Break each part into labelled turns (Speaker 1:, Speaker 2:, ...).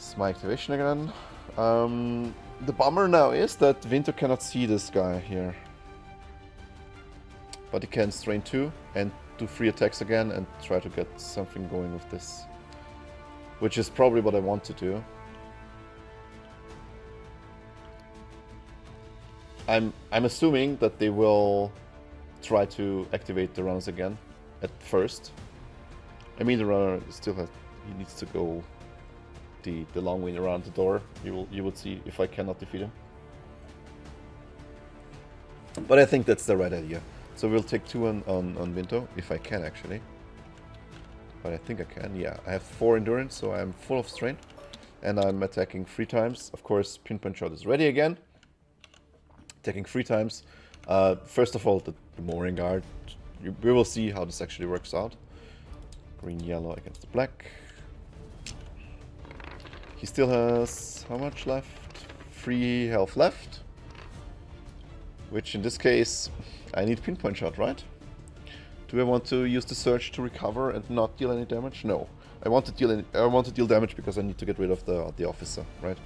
Speaker 1: This is my activation again. The bummer now is that Vinto cannot see this guy here. But he can strain 2 and do 3 attacks again and try to get something going with this. Which is probably what I want to do. I'm assuming that they will try to activate the runners again at first. I mean, the runner still has, he needs to go the long way around the door. You would see if I cannot defeat him. But I think that's the right idea. So we'll take 2 on Vinto, if I can actually. But I think I can, yeah. I have 4 endurance, so I'm full of strain. And I'm attacking 3 times. Of course, Pinpoint Shot is ready again. Attacking 3 times. First of all, the mooring guard. We will see how this actually works out. Green, yellow against the black. He still has how much left? 3 health left. Which in this case, I need Pinpoint Shot, right? Do I want to use the Surge to recover and not deal any damage? No. I want to deal damage because I need to get rid of the officer, right?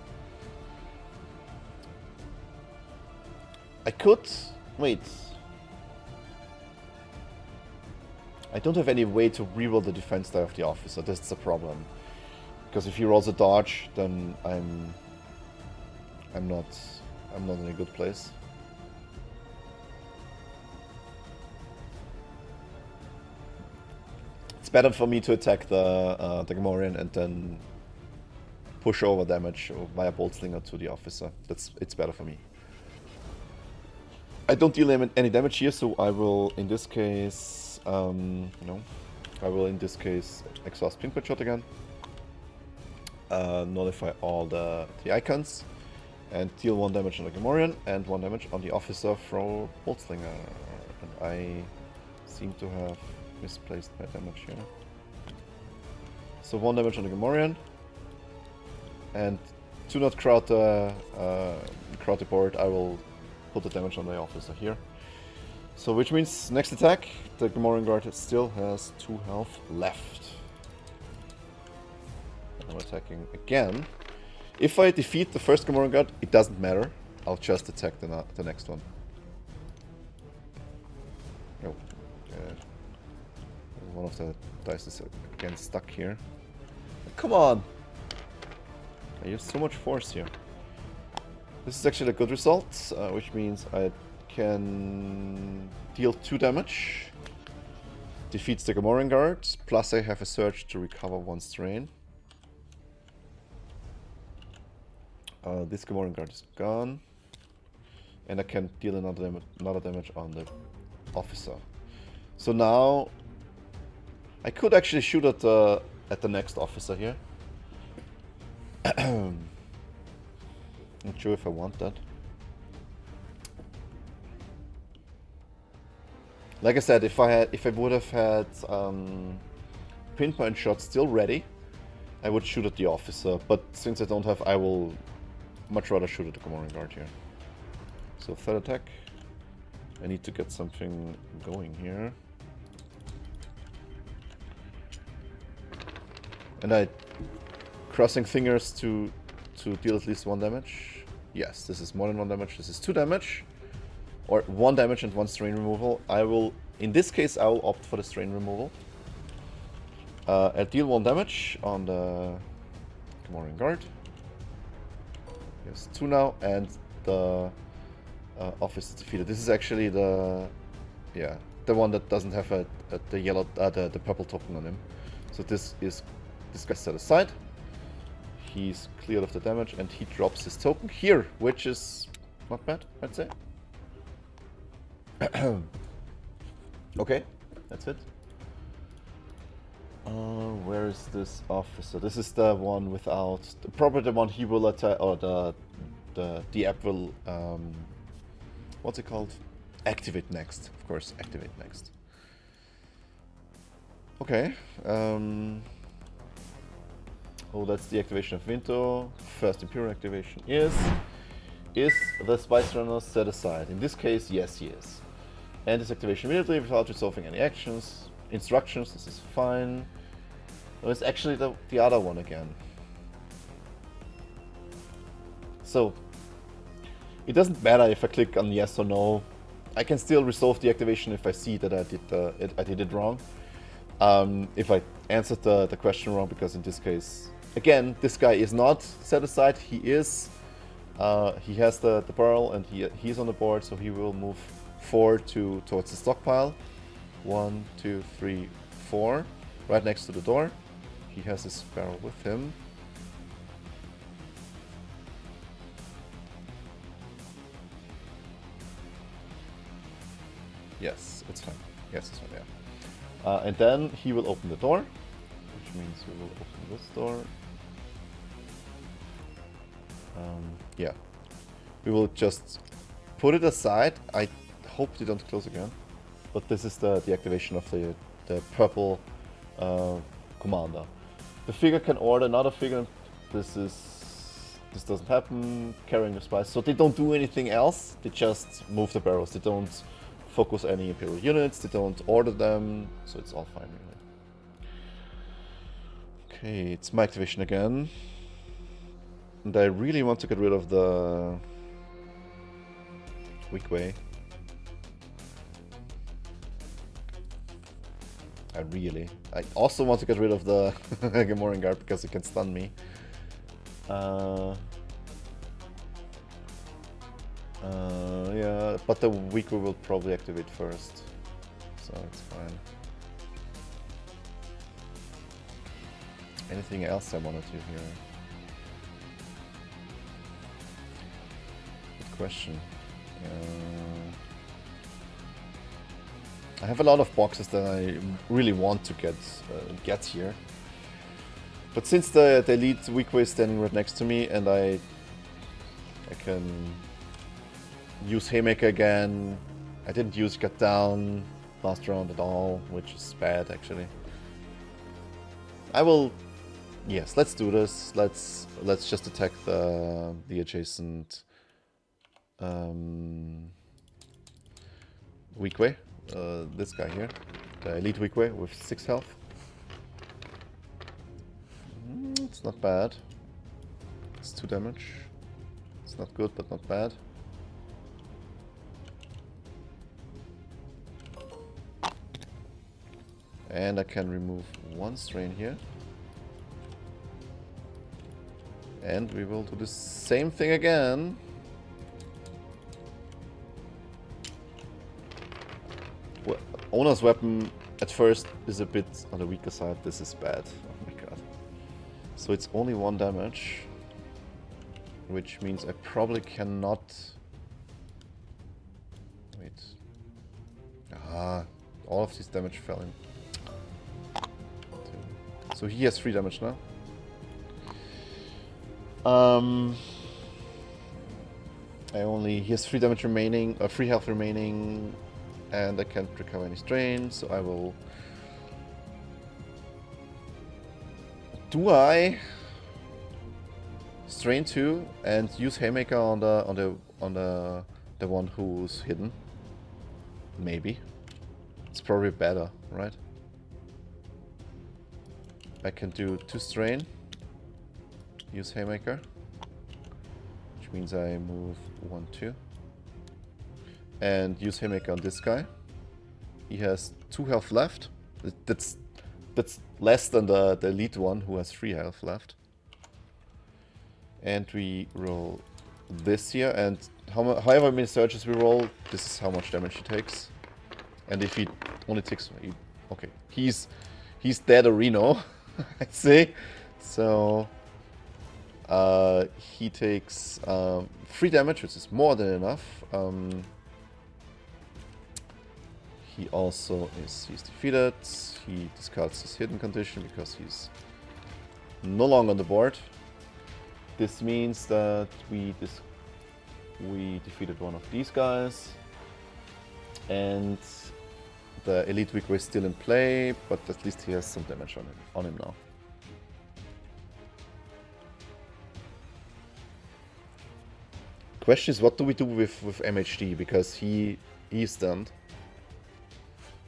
Speaker 1: I could... wait. I don't have any way to reroll the defense die of the officer, that's the problem. Because if he rolls a dodge, then I'm not in a good place. It's better for me to attack the Gamorrean and then push over damage via Bolt Slinger to the officer. It's better for me. I don't deal any damage here, so I will in this case exhaust Pinpoint Shot again. Nullify all the icons and deal 1 damage on the Gamorrean and 1 damage on the officer from Bolt Slinger. And I seem to have misplaced my damage here. So 1 damage on the Gamorrean. And to not crowd the board, I will put the damage on the officer here. So which means next attack, the Gamorrean guard still has 2 health left. I'm attacking again. If I defeat the first Gamorrean guard, it doesn't matter. I'll just attack the next one. Oh, one of the dice is again stuck here. Come on! I use so much force here. This is actually a good result, which means I can deal 2 damage. Defeats the Gamorrean guard, plus I have a surge to recover 1 strain. This Gamorrean guard is gone. And I can deal another damage on the officer. So now I could actually shoot at the next officer here. Not sure if I want that. Like I said, if I would have had Pinpoint Shot still ready, I would shoot at the officer. But since I don't have, I will much rather shoot at the Gamorrean guard here. So 3rd attack. I need to get something going here. And I crossing fingers to deal at least 1 damage. Yes, this is more than 1 damage. This is 2 damage. Or 1 damage and 1 strain removal. I will, in this case, I will opt for the strain removal. I'll deal 1 damage on the Gamorrean guard. Yes, 2 now, and the office is defeated. This is actually the one that doesn't have the yellow, the purple token on him. So this guy's set aside. He's cleared of the damage, and he drops his token here, which is not bad, I'd say. Okay, that's it. Where is this officer? This is the one without, probably the one he will attack, or the app will, what's it called? Activate next, of course, activate next. Okay. Oh, that's the activation of Vinto. First Imperial activation is the Spice Runner set aside? In this case, yes, he is. And this activation immediately without resolving any actions. Instructions, this is fine. Oh, it's actually the other one again. So it doesn't matter if I click on yes or no. I can still resolve the activation if I see that I did it wrong. If I answered the question wrong, because in this case, again, this guy is not set aside. He is. He has the barrel and he's on the board, so he will move 4 towards the stockpile. 1, 2, 3, 4, right next to the door. He has his barrel with him. Yes, it's fine. Yes, it's fine, yeah. And then he will open the door, which means we will open this door. Yeah. We will just put it aside. I hope they don't close again. But this is the activation of the purple commander. The figure can order another figure. This doesn't happen. Carrying the spice. So they don't do anything else. They just move the barrels. They don't focus any Imperial units. They don't order them. So it's all fine, really. Okay, it's my activation again. And I really want to get rid of the weak way. I also want to get rid of the Gamorrean guard because it can stun me. Yeah, but the weaker will probably activate first, so it's fine. Anything else I wanted to here? Good question. I have a lot of boxes that I really want to get here. But since the elite weak way is standing right next to me and I can use Haymaker again. I didn't use Cut Down last round at all, which is bad actually. I will... Yes, let's do this. Let's just attack the adjacent weak way. This guy here, the elite weak way with 6 health. It's not bad. It's 2 damage. It's not good, but not bad. And I can remove 1 strain here. And we will do the same thing again. Well, owner's weapon at first is a bit on the weaker side. This is bad. Oh my god. So it's only 1 damage. Which means I probably cannot... Wait. Ah, all of this damage fell in. So he has 3 damage now. He has 3 damage remaining, 3 health remaining, and I can't recover any strain, so I will... Do I strain 2 and use Haymaker on the one who's hidden? Maybe. It's probably better, right? I can do 2 strain. Use Haymaker, which means I move 1, 2, and use Haymaker on this guy. He has 2 health left. That's less than the elite one who has 3 health left. And we roll this here, and however many surges we roll, this is how much damage he takes. And if he only takes, okay, he's dead or Reno, I'd say. So. He takes 3 damage, which is more than enough. He also he's defeated. He discards his hidden condition because he's no longer on the board. This means that we defeated one of these guys, and the elite weak way is still in play, but at least he has some damage on him now. Question is, what do we do with MHD, because he is stunned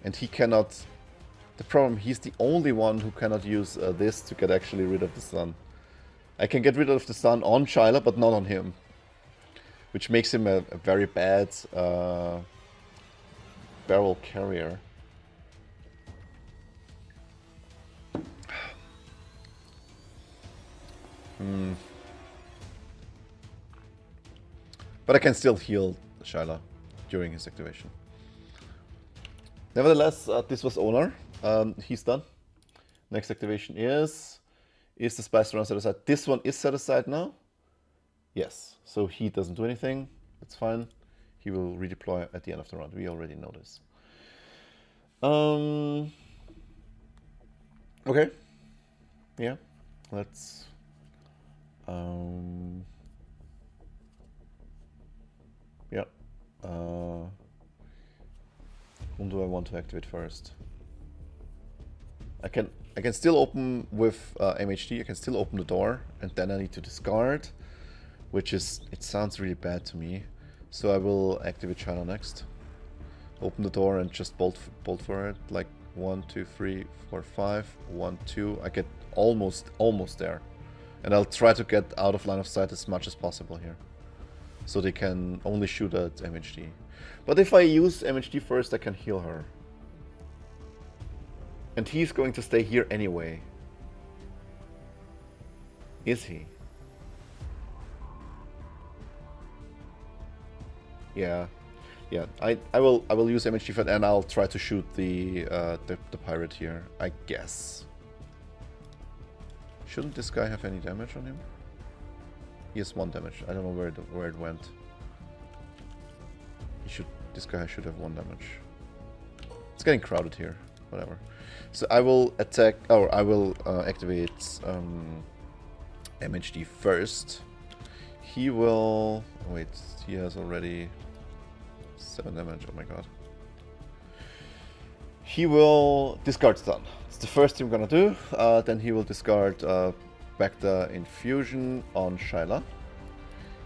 Speaker 1: and he cannot... The problem, he's the only one who cannot use this to get actually rid of the stun. I can get rid of the stun on Shyla, but not on him. which makes him a very bad barrel carrier. But I can still heal Shyla during his activation. Nevertheless, this was Owner. He's done. Next activation is the Spice Run set aside. This one is set aside now. Yes, so he doesn't do anything. That's fine. He will redeploy at the end of the round. We already know this. Okay. Yeah. Let's. Yeah. Whom do I want to activate first? I can still open with MHD. I can still open the door, and then I need to discard, which is, it sounds really bad to me. So I will activate China next. Open the door and just bolt for it. Like 1, 2, 3, 4, 5. 1, 2. I get almost there, and I'll try to get out of line of sight as much as possible here, so they can only shoot at MHD. But if I use MHD first, I can heal her. And he's going to stay here anyway. Is he? Yeah. Yeah, I will use MHD for, and I'll try to shoot the pirate here, I guess. Shouldn't this guy have any damage on him? He has 1 damage. I don't know where it went. This guy should have 1 damage. It's getting crowded here. Whatever. So I will attack, or I will activate MHD first. He will. Oh wait, he has already 7 damage. Oh my god. He will discard stun. It's the first thing I'm gonna do. Then he will discard Bacta Infusion on Shyla,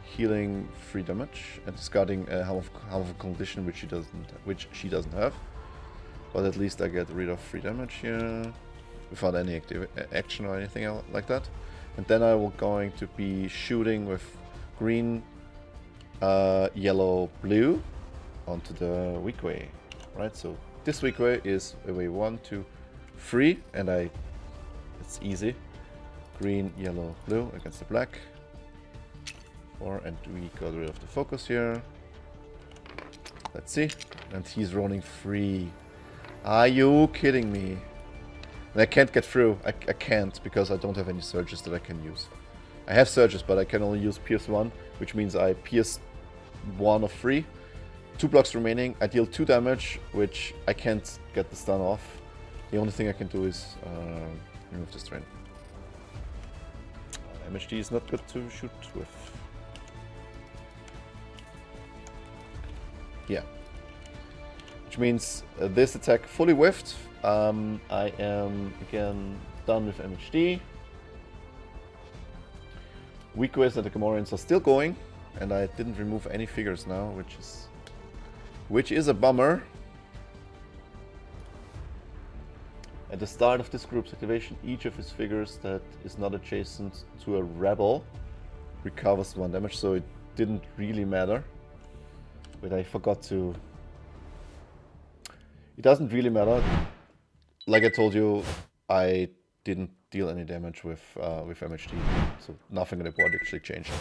Speaker 1: healing 3 damage and discarding a Helm of Condition, which she doesn't have. But at least I get rid of 3 damage here without any action or anything else like that. And then I will going to be shooting with green, yellow, blue onto the weak way. Right, so this weak way is away 1, 2, 3, and it's easy. Green, yellow, blue against the black. 4, and we got rid of the focus here. Let's see. And he's running free. Are you kidding me? And I can't get through. I can't, because I don't have any surges that I can use. I have surges, but I can only use Pierce 1, which means I pierce 1 of 3. 2 blocks remaining. I deal 2 damage, which I can't get the stun off. The only thing I can do is remove the strain. MHD is not good to shoot with. Yeah. Which means this attack fully whiffed. I am again done with MHD. Weak ways and the Gamorreans are still going, and I didn't remove any figures now, which is a bummer. At the start of this group's activation, each of his figures that is not adjacent to a rebel recovers 1 damage, so it didn't really matter. But I forgot to. It doesn't really matter. Like I told you, I didn't deal any damage with MHD, so nothing on the board actually changed.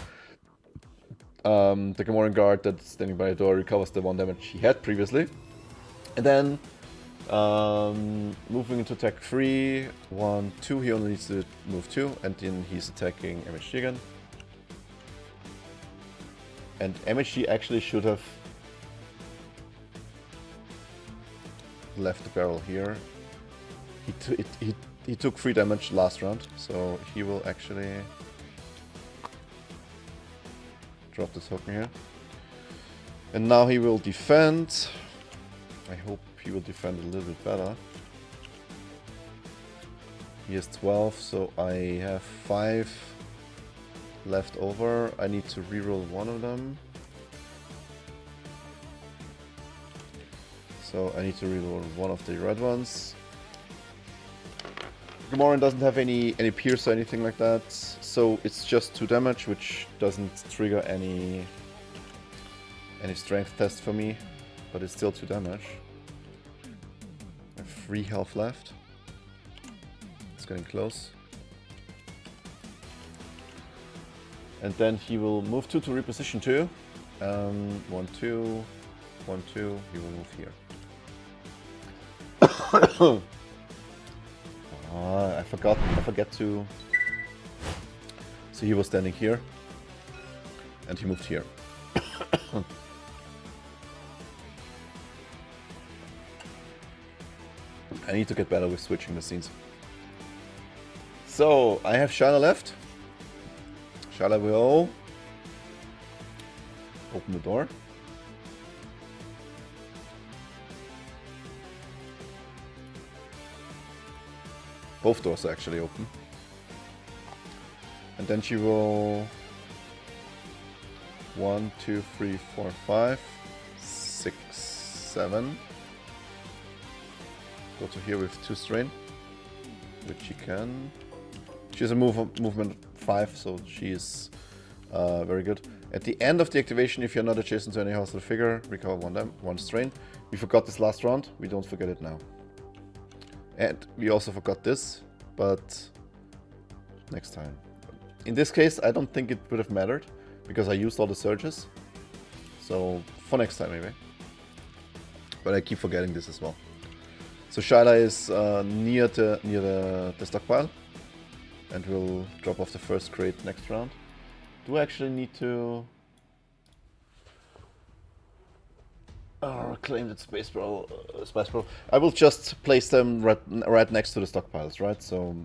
Speaker 1: The Gamorrean guard that's standing by the door recovers the 1 damage he had previously. And then moving into attack 3, 1, 2, he only needs to move 2, and then he's attacking MHD again. And MHD actually should have left the barrel here. He took 3 damage last round, so he will actually drop the token here. And now he will defend. I hope he will defend a little bit better. He has 12, so I have 5 left over. I need to reroll 1 of them. So I need to reroll 1 of the red ones. Gamorrean doesn't have any pierce or anything like that, so it's just 2 damage, which doesn't trigger any Any strength test for me, but it's still 2 damage. I have 3 health left. It's getting close. And then he will move 2 to reposition 2. 1, 2, 1, 2. He will move here. I forgot to. So he was standing here, and he moved here. I need to get better with switching the scenes. So I have Shyla left. Shyla will open the door. Both doors are actually open. And then she will 1, 2, 3, 4, 5, 6, 7. Go to here with 2 strain, which she can. She has a movement 5, so she is very good. At the end of the activation, if you're not adjacent to any hostile figure, recover 1 strain. We forgot this last round. We don't forget it now. And we also forgot this, but next time. In this case, I don't think it would have mattered, because I used all the surges. So, for next time maybe. But I keep forgetting this as well. So Shyla is near the stockpile, and will drop off the first crate next round. Do I actually need to claim that space barrel? I will just place them right next to the stockpiles, right? So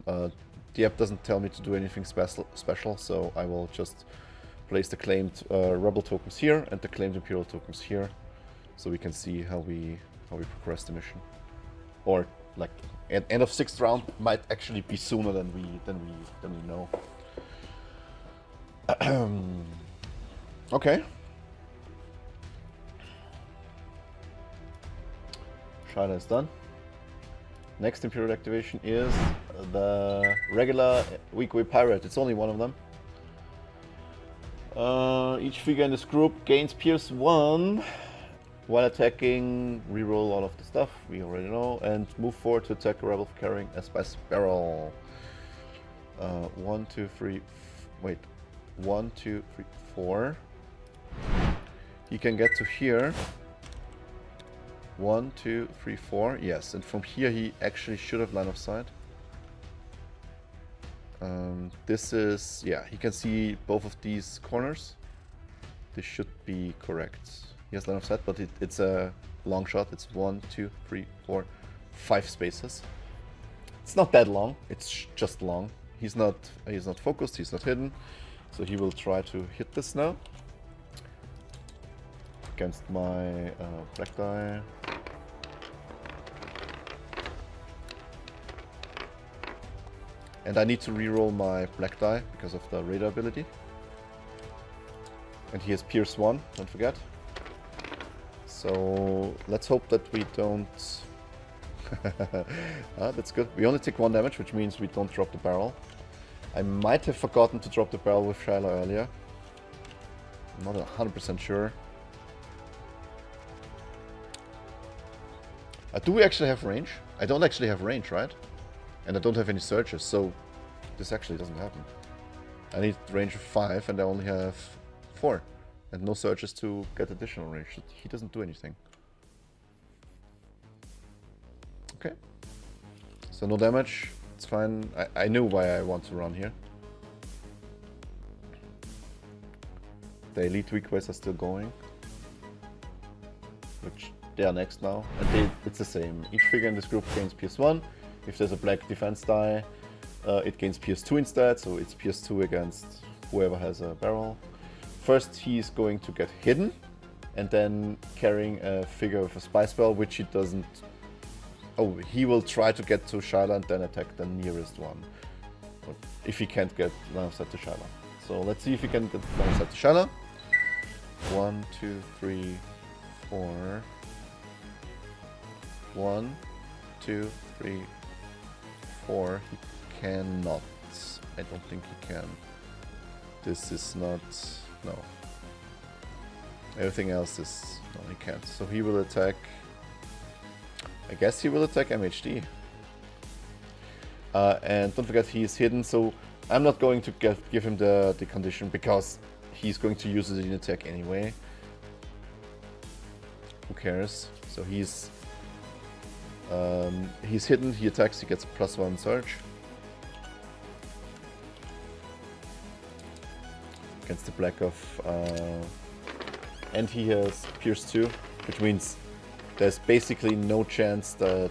Speaker 1: the app doesn't tell me to do anything special, so I will just place the claimed rebel tokens here and the claimed Imperial tokens here, so we can see how we progress the mission. Or like end of 6th round might actually be sooner than we know. Okay. Shyla is done. Next Imperial activation is the regular weak pirate. It's only one of them. Each figure in this group gains Pierce 1 while attacking. Reroll all of the stuff we already know, and move forward to attack a rebel carrying a spice barrel. 1, 2, 3. Wait. 1, 2, 3, 4. He can get to here. 1, 2, 3, 4. Yes, and from here he actually should have line of sight. This is, yeah, he can see both of these corners. This should be correct. He has line of sight, but it's a long shot. It's 1, 2, 3, 4, 5 spaces. It's not that long. It's just long. He's not focused. He's not hidden. So he will try to hit this now against my black die. And I need to reroll my black die because of the radar ability. And he has Pierce 1, don't forget. So let's hope that we don't... that's good. We only take 1 damage, which means we don't drop the barrel. I might have forgotten to drop the barrel with Shyla earlier. I'm not 100% sure. Do we actually have range? I don't actually have range, right? And I don't have any searches, so this actually doesn't happen. I need range of 5 and I only have 4. And no searches to get additional range. He doesn't do anything. Okay. So no damage. It's fine. I knew why I want to run here. The elite requests are still going. Which they are next now. And it's the same. Each figure in this group gains Pierce 1. If there's a black defense die, it gains Pierce 2 instead. So it's Pierce 2 against whoever has a barrel. First he's going to get hidden. And then carrying a figure with a spice spell, which he doesn't... Oh, he will try to get to Shyla and then attack the nearest one. Or if he can't get line of sight to Shyla. So let's see if he can get line of sight to Shyla. 1, 2, 3, 4. 1, 2, 3, 4. He cannot. I don't think he can. This is not... No. Everything else is... no, he can't. So he will attack... I guess he will attack MHD. And don't forget he is hidden, so I'm not going to give him the condition because he's going to use it in attack anyway. Who cares? So he's hidden, he attacks, he gets a +1 surge. Against the black of... and he has Pierce 2, which means there's basically no chance that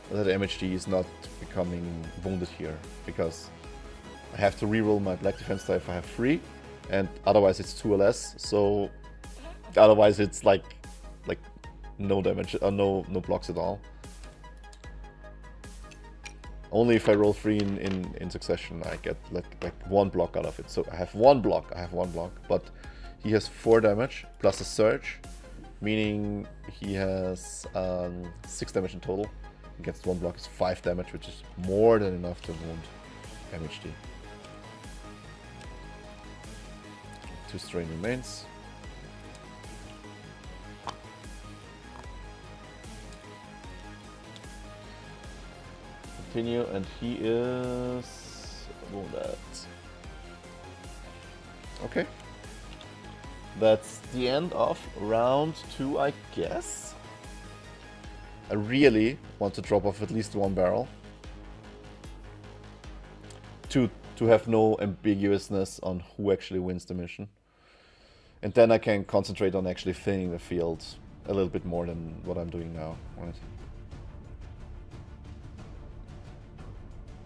Speaker 1: that MHD is not becoming wounded here, because I have to reroll my black defense die if I have 3, and otherwise it's 2 or less, so otherwise it's like no damage, no blocks at all. Only if I roll 3 in succession I get like 1 block out of it. So I have 1 block, but he has 4 damage plus a surge, meaning he has 6 damage in total. Against 1 block is 5 damage, which is more than enough to wound MHD. 2 strain remains. Continue, and he is wounded. Okay. That's the end of round 2, I guess. I really want to drop off at least 1 barrel. To have no ambiguousness on who actually wins the mission. And then I can concentrate on actually thinning the field a little bit more than what I'm doing now. Right?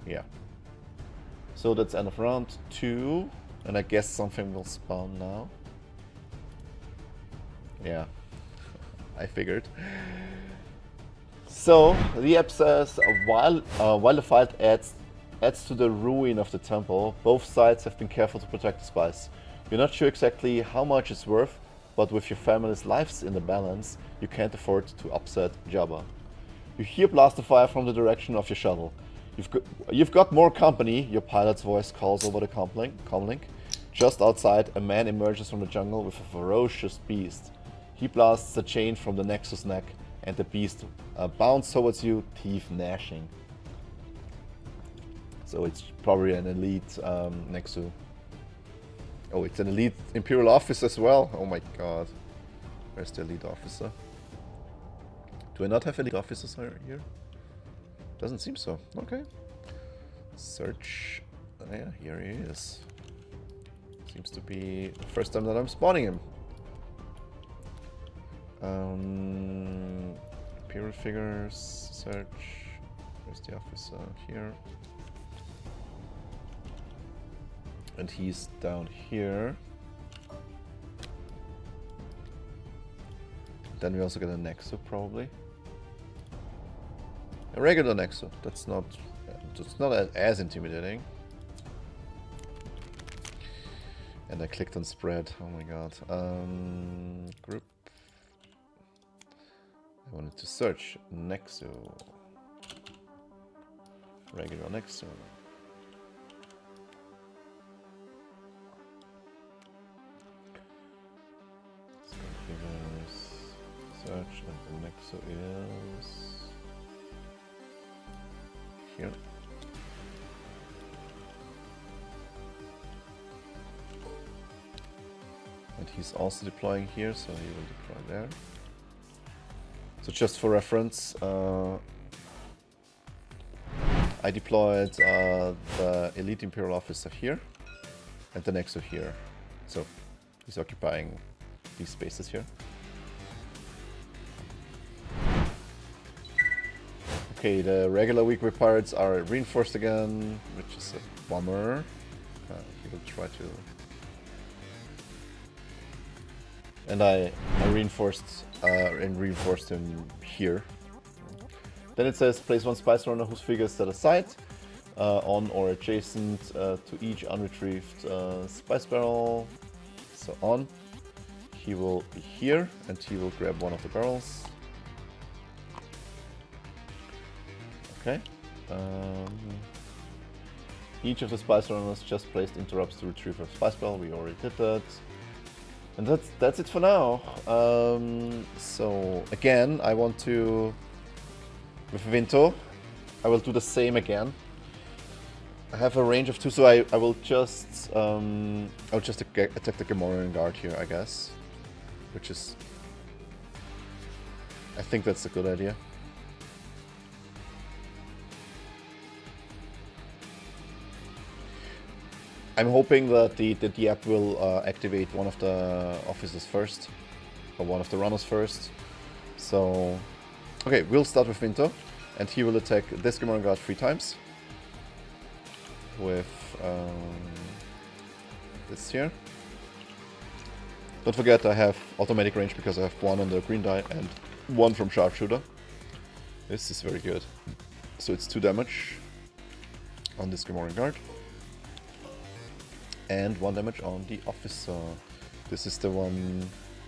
Speaker 1: Yeah. So that's end of round 2. And I guess something will spawn now. Yeah. I figured. So the app says, while the fight adds to the ruin of the temple, both sides have been careful to protect the spice. You're not sure exactly how much it's worth, but with your family's lives in the balance, you can't afford to upset Jabba. You hear blaster fire from the direction of your shuttle. You've got more company, your pilot's voice calls over the comlink. Just outside, a man emerges from the jungle with a ferocious beast. He blasts a chain from the Nexus neck, and the beast bounds towards you, teeth gnashing. So it's probably an elite Nexus. Oh, it's an elite Imperial officer as well. Oh my god. Where's the elite officer? Do I not have elite officers here? Doesn't seem so. Okay. Search. Oh, yeah, here he is. Seems to be the first time that I'm spawning him. Imperial figures, search. Where's the officer? Here. And he's down here. Then we also get a Nexus, probably. A regular Nexus. That's not as intimidating. And I clicked on spread. Oh my god. Group. I wanted to search Nexus. Regular Nexus. Search, and the Nexus is here. And he's also deploying here, so he will deploy there. So just for reference, I deployed the elite Imperial officer here and the Nexus here. So he's occupying these spaces here. Okay, the regular weak pirates are reinforced again, which is a bummer. He will try to... And I reinforced him here. Then it says place 1 spice runner whose figure is set aside on or adjacent to each unretrieved spice barrel. So on. He will be here and he will grab one of the barrels. Okay. Each of the spice runners just placed interrupts to retrieve a spice barrel. We already did that. And that's it for now. So again, I want to with Vinto, I will do the same again. I have a range of 2, so I will just attack the Gamorrean guard here, I guess, which is, I think that's a good idea. I'm hoping that the app will activate one of the officers first, or one of the runners first. So, okay, we'll start with Vinto, and he will attack this Gamorrean guard 3 times. With this here. Don't forget I have automatic range because I have 1 on the green die and 1 from sharpshooter. This is very good. So it's 2 damage on this Gamorrean guard. And 1 damage on the officer. This is the one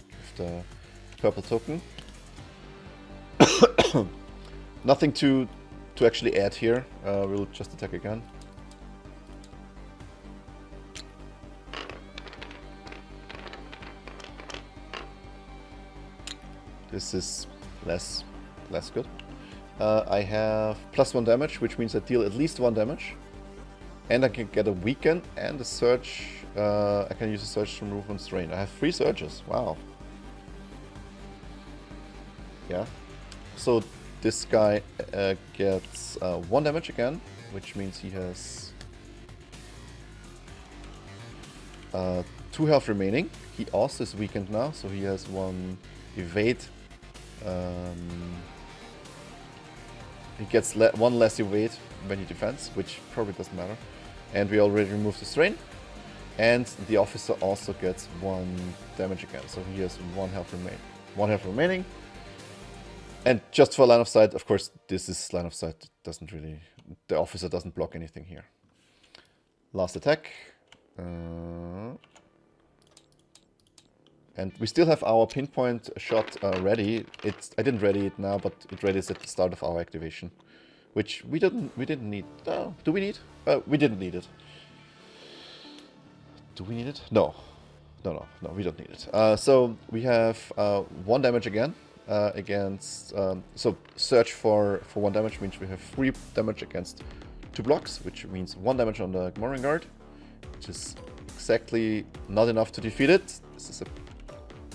Speaker 1: with the purple token. Nothing to actually add here. We'll just attack again. This is less good. I have +1 damage, which means I deal at least 1 damage. And I can get a weaken and a surge. I can use a surge to remove 1 strain. I have 3 surges. Wow. Yeah. So this guy gets 1 damage again, which means he has 2 health remaining. He also is weakened now, so he has 1 evade. He gets 1 less evade when he defends, which probably doesn't matter. And we already removed the strain. And the officer also gets 1 damage again, so he has 1 health remaining. And just for line of sight, of course, this is line of sight. It doesn't really, the officer doesn't block anything here. Last attack. And we still have our pinpoint shot ready. I didn't ready it now, but it readies at the start of our activation, which we didn't need. Oh, do we need? We didn't need it. Do we need it? No, we don't need it. So we have 1 damage again against. So search for 1 damage means we have 3 damage against 2 blocks, which means 1 damage on the Gamorrean guard, which is exactly not enough to defeat it. This is a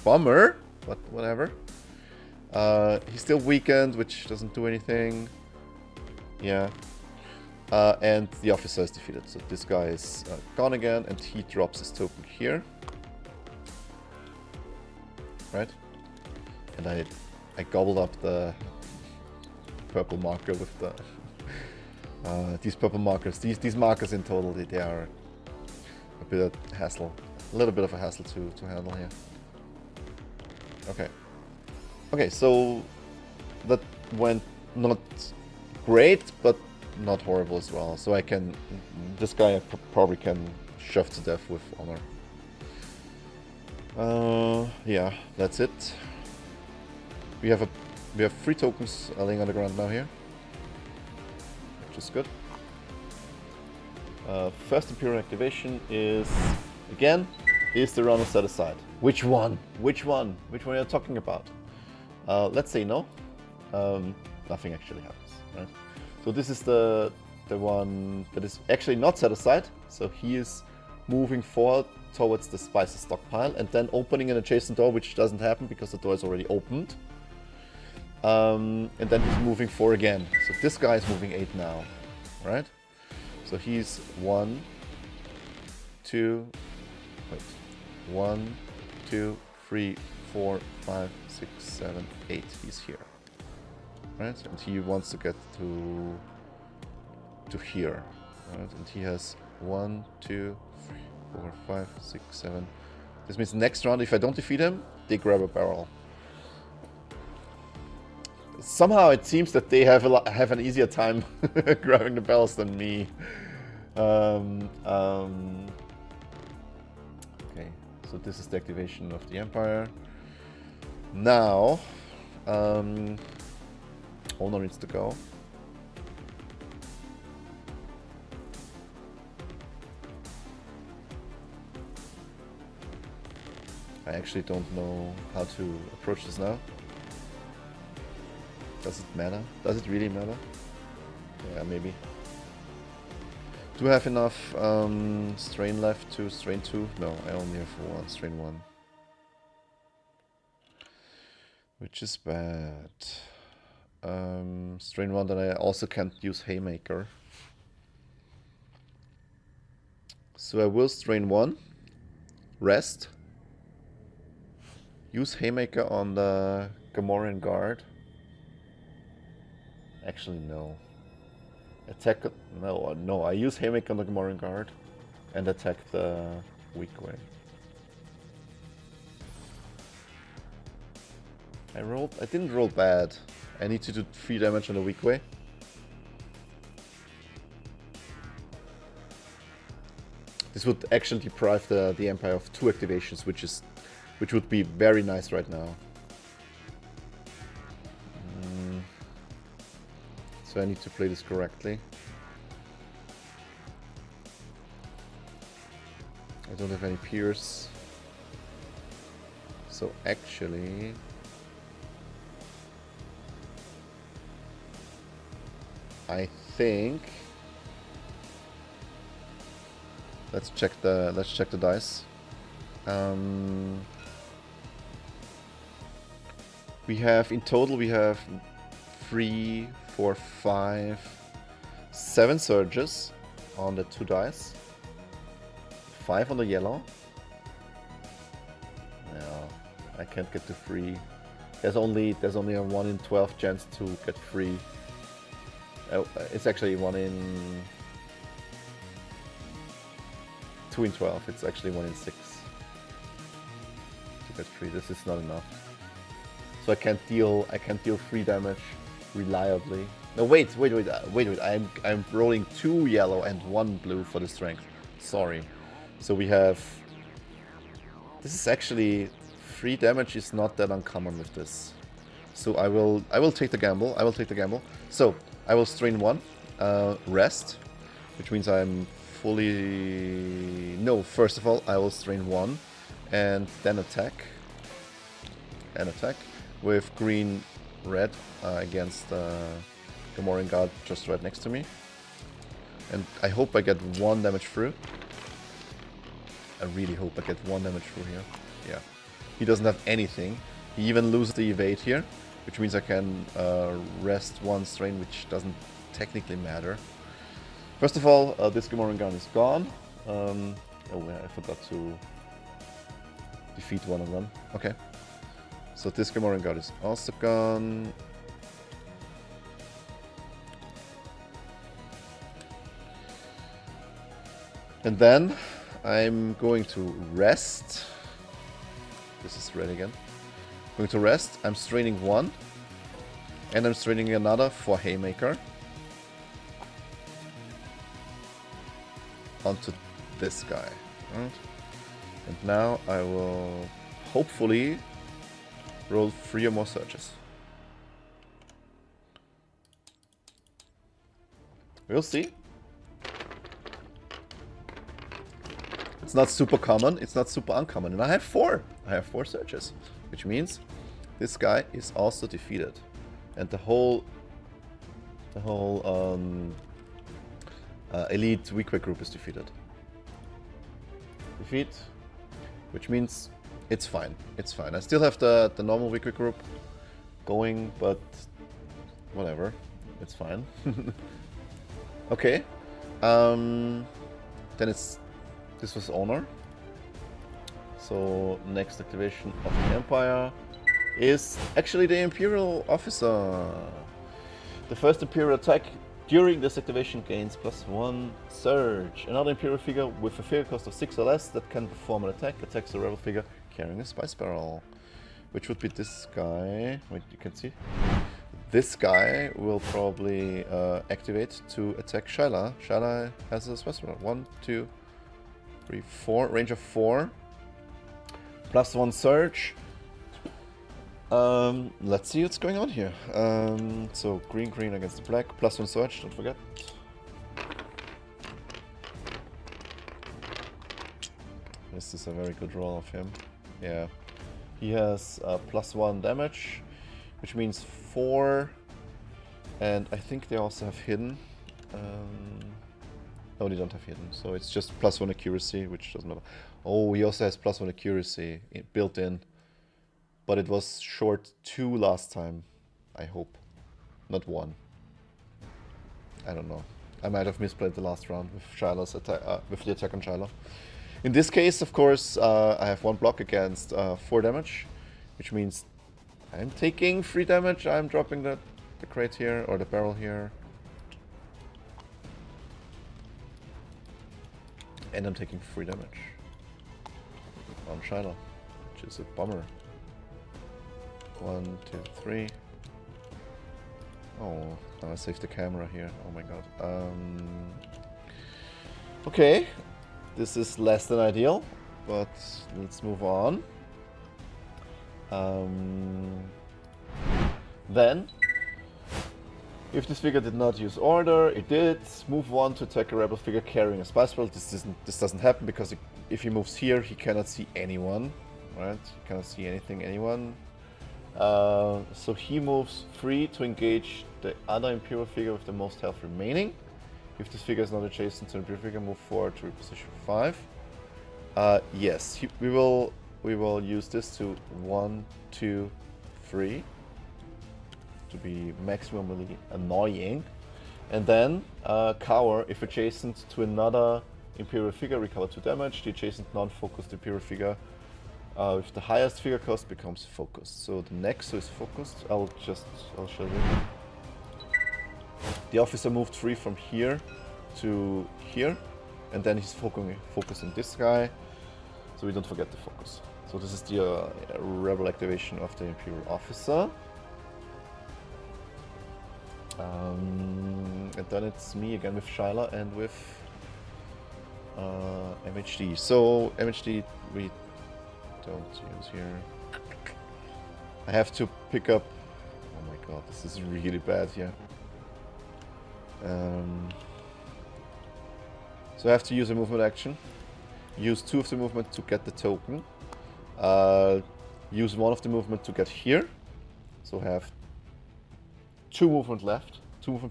Speaker 1: bummer, but whatever. He's still weakened, which doesn't do anything. Yeah. And the officer is defeated. So this guy is gone again, and he drops his token here. Right? And I gobbled up the purple marker with the these purple markers. These markers in total, they are a bit of hassle, a little bit of a hassle to handle here. Okay, so that went not great, but not horrible as well. So this guy I probably can shove to death with honor. Yeah, that's it. We have 3 tokens laying on the ground now here, which is good. First Imperial activation is the runner set aside. Which one? Which one are you talking about? Let's say no. Nothing actually happens, right? So this is the one that is actually not set aside. So he is moving forward towards the spices stockpile and then opening an adjacent door, which doesn't happen because the door is already opened. And then he's moving 4 again. So this guy is moving 8 now, right? So he's 1, 2, wait, 1, 2, 3, 4, 5, 6, 7, 8. He's here, right? And he wants to get to here, right? And he has 1, 2, 3, 4, 5, 6, 7. This means next round, if I don't defeat him, they grab a barrel. Somehow it seems that they have an easier time grabbing the barrels than me. Okay, so this is the activation of the Empire. Now, Honor needs to go. I actually don't know how to approach this now. Does it matter? Does it really matter? Yeah, maybe. Do I have enough strain left to strain 2? No, I only have 1, strain 1. Which is bad. Strain 1, then I also can't use Haymaker. So I will strain 1, rest, use Haymaker on the Gamorrean guard. Actually, no. Attack. No, I use Haymaker on the Gamorrean guard and attack the weak way. I didn't roll bad. I need to do 3 damage on the weak way. This would actually deprive the Empire of 2 activations, which would be very nice right now. So I need to play this correctly. I don't have any Pierce. So actually... I think... Let's check the dice. We have in total 3, 4, 5, 7 surges on the 2 dice. 5 on the yellow. No, I can't get to 3. There's only a 1 in 12 chance to get 3. Oh, it's actually 1 in 2 in 12. It's actually 1 in 6 to get 3. This is not enough. So I can't deal 3 damage reliably. No, wait. I'm rolling 2 yellow and 1 blue for the strength. Sorry. So we have... This is actually... 3 damage is not that uncommon with this. So I will take the gamble. So I will strain 1, rest, which means I'm fully... No, first of all, I will strain 1 and then attack. With green, red against the Gamorrean guard just right next to me. And I hope I get 1 damage through. I really hope I get 1 damage through here. Yeah. He doesn't have anything. He even loses the evade here, which means I can rest 1 strain, which doesn't technically matter. First of all, this Gamorrean gun is gone. Oh yeah, I forgot to defeat one of them. Okay. So this Gamorrean guard is also gone. And then I'm going to rest. This is red again. Going to rest. I'm straining 1. And I'm straining another for Haymaker. Onto this guy. Right? And now I will hopefully roll 3 or more surges. We'll see. It's not super common, it's not super uncommon. And I have 4. I have 4 surges. Which means this guy is also defeated. And the whole elite weak group is defeated. Defeat. Which means it's fine. It's fine. I still have the normal weak group going, but whatever. It's fine. Okay. Then this was Honor. So next activation of the Empire is actually the Imperial officer. The first Imperial attack during this activation gains +1 surge. Another Imperial figure with a figure cost of 6 or less that can perform an attack attacks a rebel figure carrying a spice barrel. Which would be this guy. Wait, you can see. This guy will probably activate to attack Shyla. Shyla has a spice barrel. 1, 2, 3, 4. Range of 4. +1 surge. Let's see what's going on here. So green against the black, +1 surge, don't forget. This is a very good roll of him. Yeah. He has +1 damage, which means 4. And I think they also have hidden. No, they don't have hidden, so it's just +1 accuracy, which doesn't matter. Oh, he also has +1 accuracy built in. But it was short 2 last time, I hope. Not 1. I don't know. I might have misplayed the last round with Shiloh's with the attack on Shiloh. In this case, of course, I have 1 block against 4 damage, which means I'm taking 3 damage. I'm dropping the crate here, or the barrel here. And I'm taking 3 damage on Shiloh, which is a bummer. 1, 2, 3. Oh, now I saved the camera here. Oh my god. Okay, this is less than ideal, but let's move on. Then, if this figure did not use order, it did. Move 1 to attack a rebel figure carrying a spice barrel. This doesn't happen because if he moves here, he cannot see anyone. Right? He cannot see anyone. So he moves 3 to engage the other Imperial figure with the most health remaining. If this figure is not adjacent to an Imperial figure, move 4 to reposition 5. Yes, we will use this to 1, 2, 3 to be maximally annoying. And then cower if adjacent to another Imperial figure, recover 2 damage. The adjacent non-focused Imperial figure with the highest figure cost becomes focused. So the Nexo is focused. I'll show you. The officer moved 3 from here to here, and then he's focusing this guy, so we don't forget the focus. So this is the rebel activation of the Imperial officer. And then it's me again with Shiloh and with MHD. So MHD we don't use here. I have to pick up. Oh my god, this is really bad here. So I have to use a movement action. Use 2 of the movement to get the token. Use 1 of the movement to get here. So I have 2 movement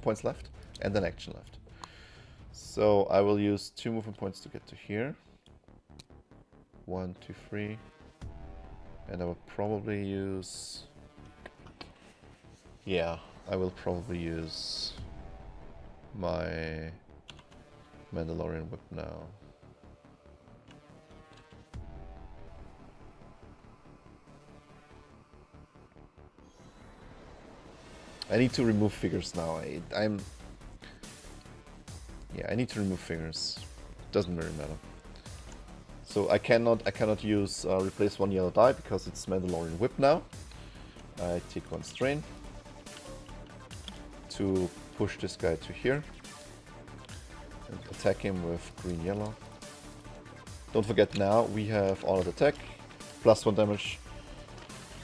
Speaker 1: points left, and an action left. So I will use 2 movement points to get to here. 1, 2, 3. And I will probably use... Yeah, I will probably use my Mandalorian whip now. I need to remove figures now. I need to remove figures. Doesn't really matter. So I cannot use replace 1 yellow die because it's Mandalorian whip now. I take 1 strain to push this guy to here and attack him with green yellow. Don't forget now we have honored attack, +1 damage,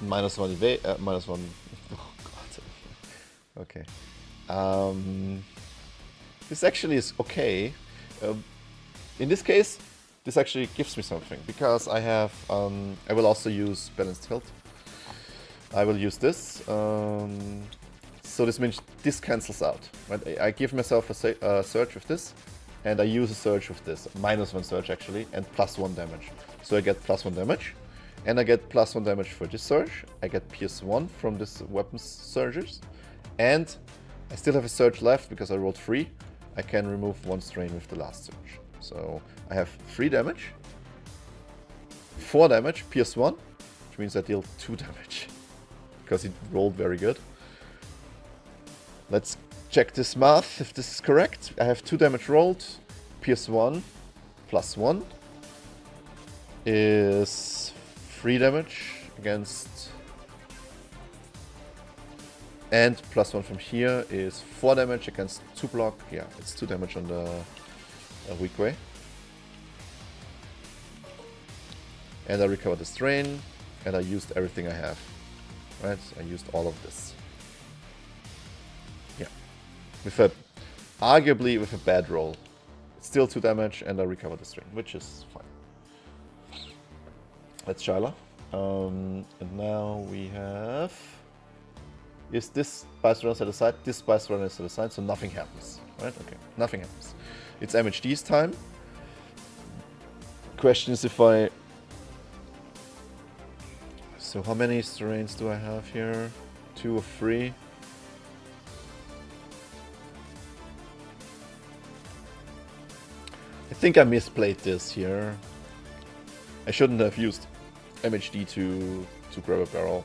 Speaker 1: -1 evade, -1. Oh god. Okay. This actually is okay. In this case, this actually gives me something because I have. I will also use balanced tilt. I will use this. So this means this cancels out. Right? I give myself a surge with this, and I use a surge with this. -1 surge actually, and +1 damage. So I get +1 damage, and I get +1 damage for this surge. I get PS1 from this weapons surges, and I still have a surge left because I rolled 3. I can remove 1 strain with the last surge. So I have 3 damage, 4 damage, PS1, which means I deal 2 damage because it rolled very good. Let's check this math if this is correct. I have 2 damage rolled, PS1 +1 is 3 damage against, and +1 from here is 4 damage against 2 block. Yeah, it's 2 damage on the weak way. And I recovered the strain, and I used everything I have. Right, I used all of this. Yeah, arguably with a bad roll. It's still 2 damage, and I recovered the strain, which is fine. Let's Shiloh. And now we have... Is this Spice Runner set aside? This Spice Runner is set aside, so nothing happens. Right? Okay, nothing happens. It's MHD's time. Question is if I... So how many strains do I have here? 2 or 3? I think I misplayed this here. I shouldn't have used MHD to grab a barrel.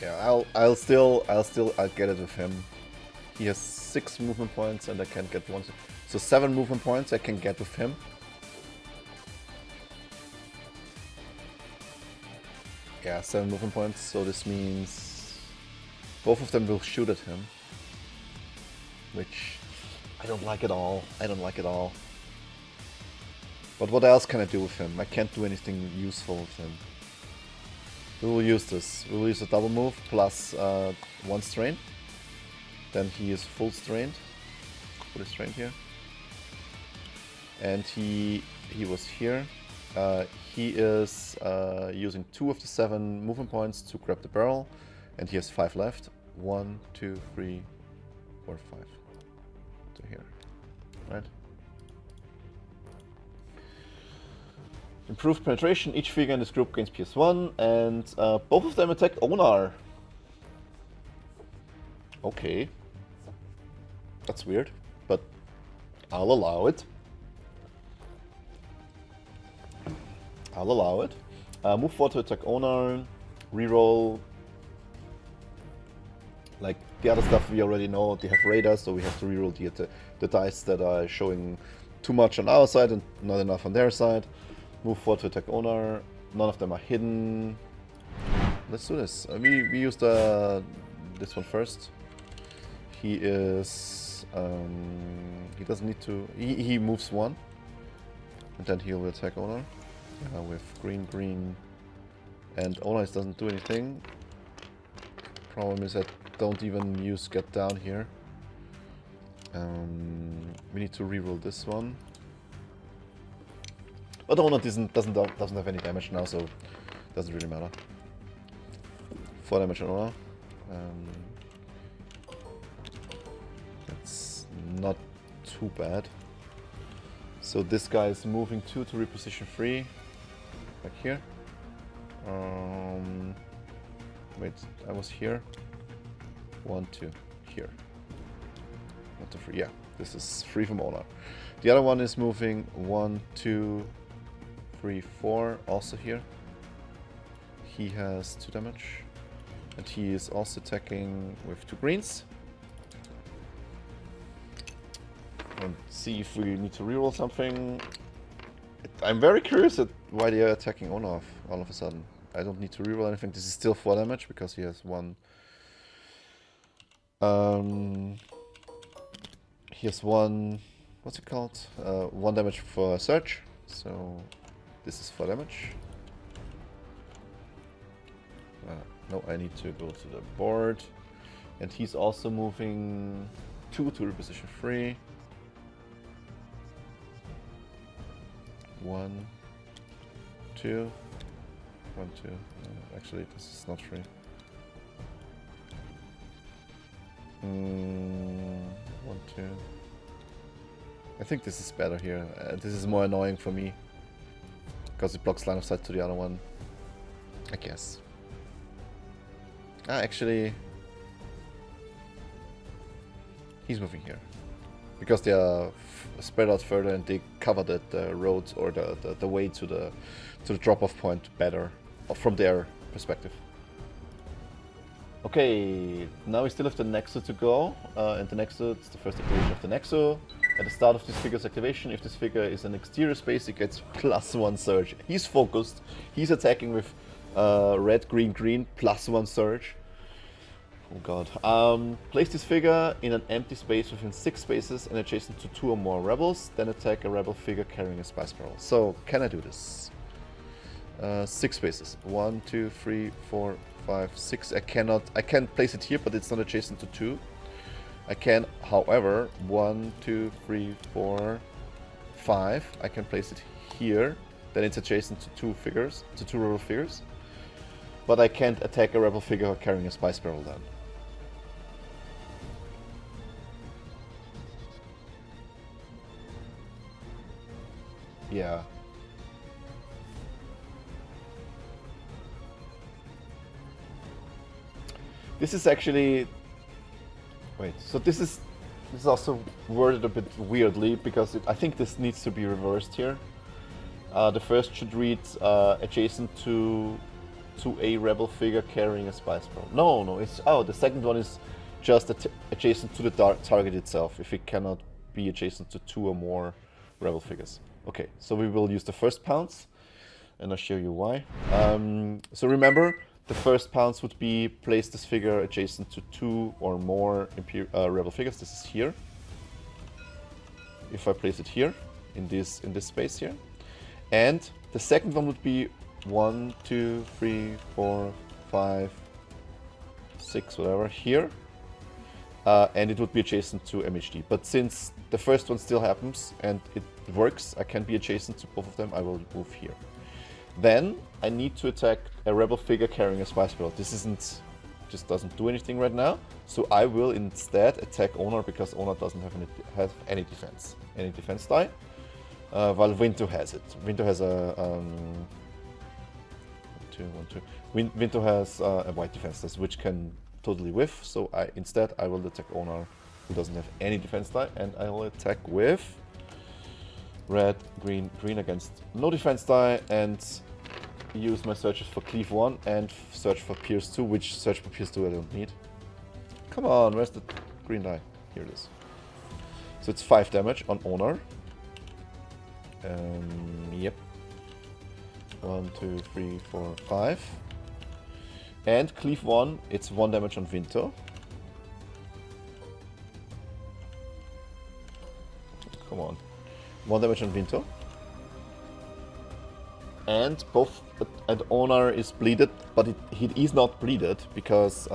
Speaker 1: Yeah, I'll get it with him. He has 6 movement points and I can get 1. So 7 movement points I can get with him. Yeah, 7 movement points, so this means both of them will shoot at him. Which I don't like at all. I don't like at all. But what else can I do with him? I can't do anything useful with him. We will use this. We will use a double move plus 1 strain. Then he is full strained. Put a strain here. And he was here. He is using 2 of the 7 movement points to grab the barrel. And he has 5 left. 1, 2, 3, 4, 5. To here. Right? Improved penetration, each figure in this group gains PS1, and both of them attack Onar. Okay. That's weird, but I'll allow it. I'll allow it. Move forward to attack Onar, reroll. Like the other stuff we already know, they have radar, so we have to reroll the dice that are showing too much on our side and not enough on their side. Move forward to attack Onar. None of them are hidden. Let's do this. We use this one first. He is... he doesn't need to... He moves 1. And then he'll attack Onar. With green, green. And Onar doesn't do anything. Problem is I don't even use get down here. We need to reroll this one. But Onar doesn't have any damage now, so it doesn't really matter. 4 damage on Onar. That's not too bad. So this guy is moving 2 to reposition 3. Like here. Wait, I was here. 1, 2, here. Not the 3, yeah. This is 3 from Onar. The other one is moving 1, 2, 3, 4, also here. He has 2 damage. And he is also attacking with 2 greens. And see if we need to reroll something. I'm very curious at why they are attacking Onar all of a sudden. I don't need to reroll anything. This is still 4 damage because he has 1. He has 1. What's it called? 1 damage for search. So this is 4 damage. No, I need to go to the board. And he's also moving 2 to reposition 3. 1, 2. 1, 2. Actually, this is not 3. 1, 2. I think this is better here. This is more annoying for me. Because it blocks line of sight to the other one. I guess. Actually... he's moving here. Because they are spread out further and they cover the roads or the way to the drop-off point better. From their perspective. Okay, now we still have the Nexus to go. And the Nexus, it's the first activation of the Nexus. At the start of this figure's activation, if this figure is an exterior space, it gets +1 surge. He's focused. He's attacking with red, green, green, +1 surge. Oh god. Place this figure in an empty space within 6 spaces and adjacent to 2 or more rebels. Then attack a rebel figure carrying a spice barrel. So, can I do this? 6 spaces. 1, 2, 3, 4, 5, 6. I can't place it here, but it's not adjacent to 2. I can, however, 1, 2, 3, 4, 5. I can place it here. Then it's adjacent to 2 figures, to 2 rebel figures. But I can't attack a rebel figure carrying a spice barrel then. Yeah. This is actually... Wait, so this is also worded a bit weirdly, because I think this needs to be reversed here. The first should read adjacent to a rebel figure carrying a spice barrel. No, it's... Oh, the second one is just adjacent to the target itself, if it cannot be adjacent to 2 or more rebel figures. Okay, so we will use the first pounce, and I'll show you why. So remember, the first pounce would be place this figure adjacent to 2 or more rebel figures. This is here. If I place it here, in this space here. And the second one would be 1, 2, 3, 4, 5, 6, whatever, here. And it would be adjacent to MHD. But since the first one still happens and it works, I can be adjacent to both of them, I will move here. Then I need to attack a rebel figure carrying a spice barrel. This just doesn't do anything right now. So I will instead attack Owner, because Owner doesn't have any defense. Any defense die. While Vinto has it. Vinto has a... 1, 2. Vinto has a white defense, which can totally whiff, so instead I will attack Owner, who doesn't have any defense die, and I will attack with red, green, green against no defense die, and use my searches for Cleave 1 and search for Pierce 2, which search for Pierce 2 I don't need. Come on, where's the green die? Here it is. So it's 5 damage on Owner. Yep. 1, 2, 3, 4, 5. And Cleave 1, it's 1 damage on Vinto. Come on. 1 damage on Vinto. And Owner is bleeded, but he is not bleeded because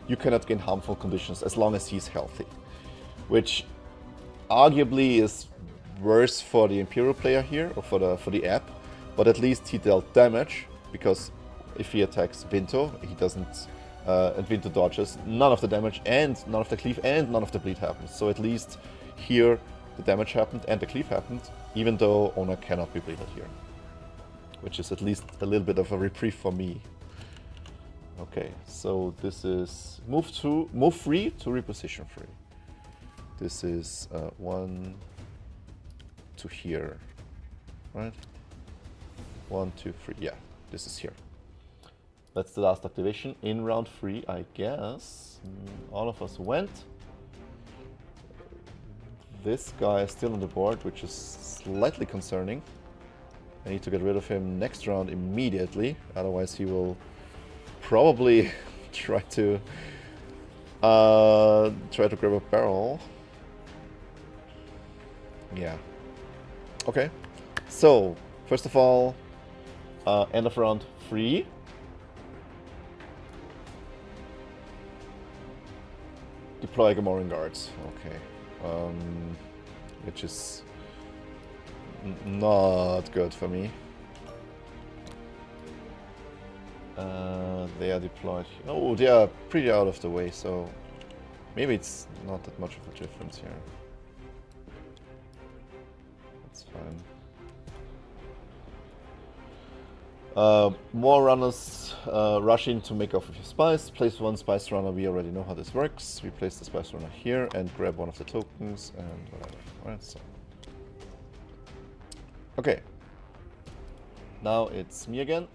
Speaker 1: you cannot gain harmful conditions as long as he's healthy. Which arguably is worse for the Imperial player here, or for the app, but at least he dealt damage, because if he attacks Vinto, he doesn't, and Vinto dodges, none of the damage and none of the cleave and none of the bleed happens. So at least here the damage happened and the cleave happened, even though Owner cannot be bleeded here. Which is at least a little bit of a reprieve for me. Okay, so this is move 3 to reposition 3. This is 1 to here, right? 1, 2, 3, yeah, this is here. That's the last activation. In round 3, I guess, all of us went. This guy is still on the board, which is slightly concerning. I need to get rid of him next round immediately, otherwise he will probably try to grab a barrel. Yeah. Okay. So, first of all, end of round 3. Deploy Gamorrean guards. Okay. Which is not good for me. They are deployed. Oh, they are pretty out of the way, so maybe it's not that much of a difference here. That's fine. More runners rush in to make off with your spice. Place 1 spice runner. We already know how this works. We place the spice runner here and grab one of the tokens and whatever. Alright, so. Okay. Now it's me again.